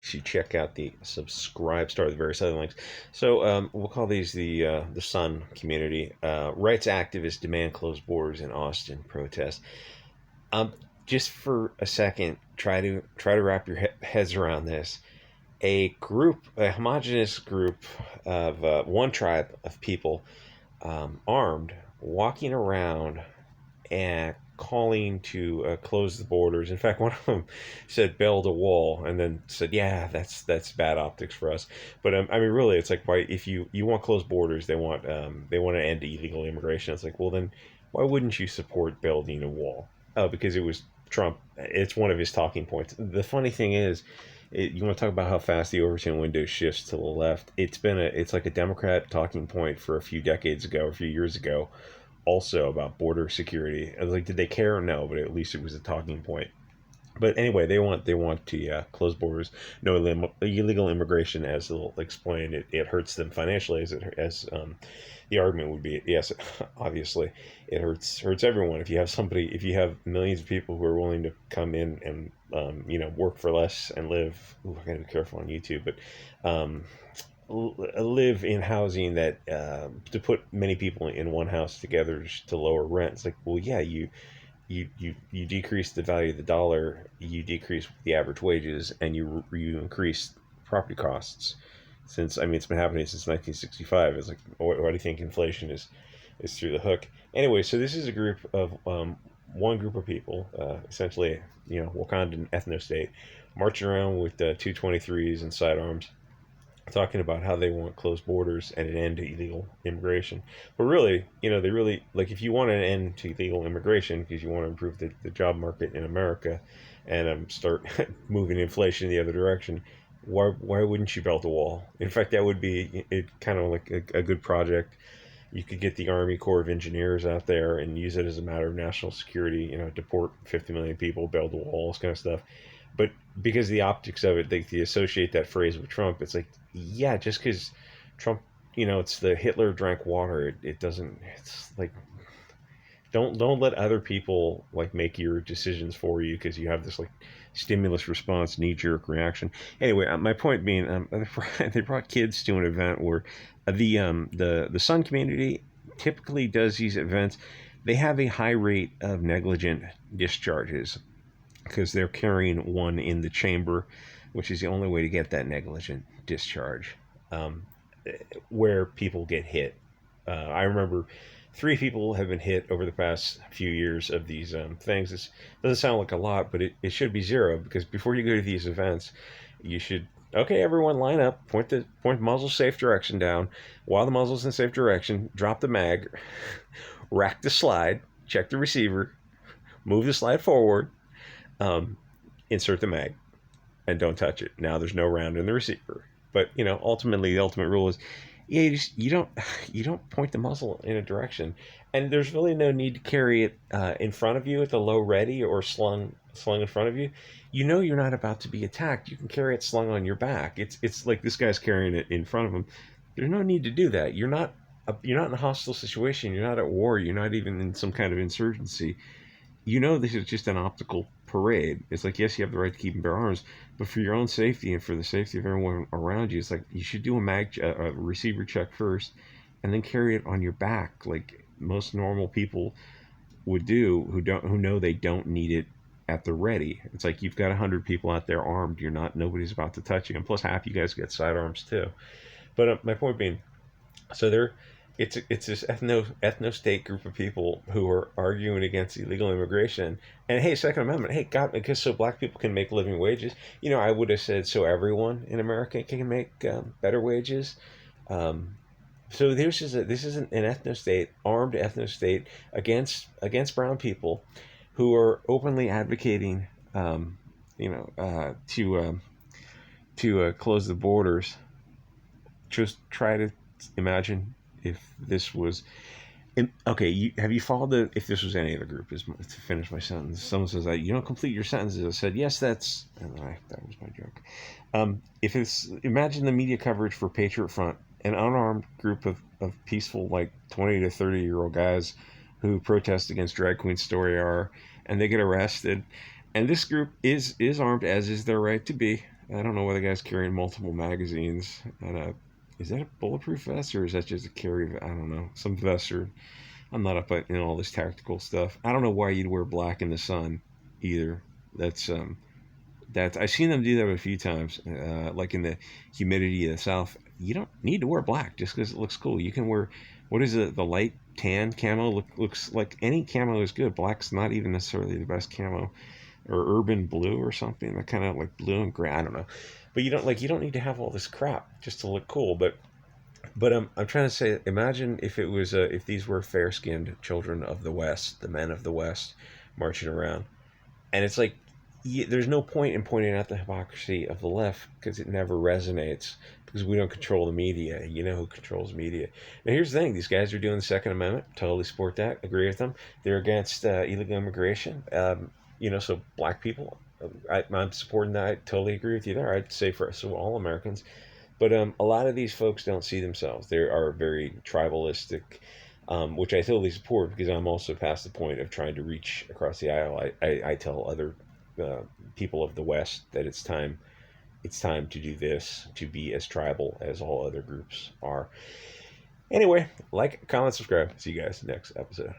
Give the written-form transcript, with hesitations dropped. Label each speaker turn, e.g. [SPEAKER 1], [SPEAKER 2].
[SPEAKER 1] should check out the subscribe star, the various other links. So we'll call these the Sun community. Rights activists demand closed borders in Austin protest. Um, just for a second, try to wrap your heads around this. A homogenous group of one tribe of people, armed, walking around and calling to close the borders. In fact, one of them said build a wall, and then said, "Yeah, that's bad optics for us." But I mean, really, it's like, why, if you want closed borders, they want to end illegal immigration. It's like, well, then why wouldn't you support building a wall? Oh, because it was Trump. It's one of his talking points. The funny thing is, you want to talk about how fast the Overton window shifts to the left. It's like a Democrat talking point for a few decades ago, a few years ago, also about border security. I was like, did they care? No, but at least it was a talking point. But anyway, they want to, yeah, close borders, no illegal immigration, as they'll explain. It hurts them financially, as the argument would be. Yes, obviously, it hurts everyone. If you have millions of people who are willing to come in and work for less and live. Ooh, I gotta be careful on YouTube, but live in housing that to put many people in one house together to lower rent. It's like, well, yeah, you decrease the value of the dollar, you decrease the average wages, and you increase property costs. Since, I mean, it's been happening since 1965. It's like, why do you think inflation is through the hook? Anyway, so this is a group of one group of people, essentially, Wakandan ethno state, marching around with 223s and sidearms, talking about how they want closed borders and an end to illegal immigration. But really, they really, like, if you want an end to illegal immigration because you want to improve the job market in America and start moving inflation in the other direction, why wouldn't you build a wall? In fact, that would be it, kind of like a good project. You could get the Army Corps of Engineers out there and use it as a matter of national security, deport 50 million people, build a wall, this kind of stuff. But because of the optics of it, they associate that phrase with Trump. It's like, yeah, just because Trump, it's the Hitler drank water. It doesn't. It's like, don't let other people like make your decisions for you because you have this like stimulus response, knee jerk reaction. Anyway, my point being, they brought kids to an event where the Sun community typically does these events. They have a high rate of negligent discharges because they're carrying one in the chamber, which is the only way to get that negligent discharge, um, where people get hit. I remember 3 people have been hit over the past few years of these things. This doesn't sound like a lot, but it should be zero, because before you go to these events, you should, okay, everyone line up, point the muzzle safe direction down. While the muzzle's in safe direction, drop the mag, rack the slide, check the receiver, move the slide forward, um, insert the mag, and don't touch it. Now there's no round in the receiver. But ultimately, the ultimate rule is, yeah, you don't point the muzzle in a direction, and there's really no need to carry it in front of you at the low ready or slung in front of you. You're not about to be attacked. You can carry it slung on your back. It's like this guy's carrying it in front of him. There's no need to do that. You're not in a hostile situation. You're not at war. You're not even in some kind of insurgency. This is just an optical parade. It's like, yes, you have the right to keep and bear arms, but for your own safety and for the safety of everyone around you, it's like you should do a receiver check first, and then carry it on your back, like most normal people would do, who know they don't need it at the ready. It's like you've got 100 people out there armed. Nobody's about to touch you, and plus half you guys get sidearms too. But my point being, so it's this ethno state group of people who are arguing against illegal immigration. And hey, Second Amendment, hey, God, because so black people can make living wages. I would have said so everyone in America can make better wages. Um, so this is an ethno state, armed ethno state against brown people, who are openly advocating, to close the borders. Just try to imagine if this was okay. Have you followed if this was any other group? Is to finish my sentence. Someone says, you don't complete your sentences. I said, yes, that was my joke. If it's, imagine the media coverage for Patriot Front, an unarmed group of peaceful, like 20 to 30-year-old guys who protest against drag queen story hour, and they get arrested, and this group is armed, as is their right to be. I don't know why the guy's carrying multiple magazines and is that a bulletproof vest or is that just a carry? I don't know, some vest or I'm not up in all this tactical stuff. I don't know why you'd wear black in the sun either. That's I've seen them do that a few times, like in the humidity of the South. You don't need to wear black just because it looks cool. You can wear what is it? The light tan camo looks like any camo is good. Black's not even necessarily the best camo, or urban blue or something. That kind of like blue and gray. I don't know, but you don't need to have all this crap just to look cool. But I'm trying to say, imagine if it was if these were fair skinned children of the West, the men of the West, marching around. And it's like, there's no point in pointing out the hypocrisy of the left because it never resonates because we don't control the media. You know who controls media. Now, here's the thing: these guys are doing the Second Amendment. Totally support that. Agree with them. They're against illegal immigration. So black people. I'm supporting that. I totally agree with you there. I'd say for so all Americans. But a lot of these folks don't see themselves. They are very tribalistic, which I totally support because I'm also past the point of trying to reach across the aisle. I tell other uh, people of the West that it's time to do this, to be as tribal as all other groups are. Anyway, like, comment, subscribe. See you guys next episode.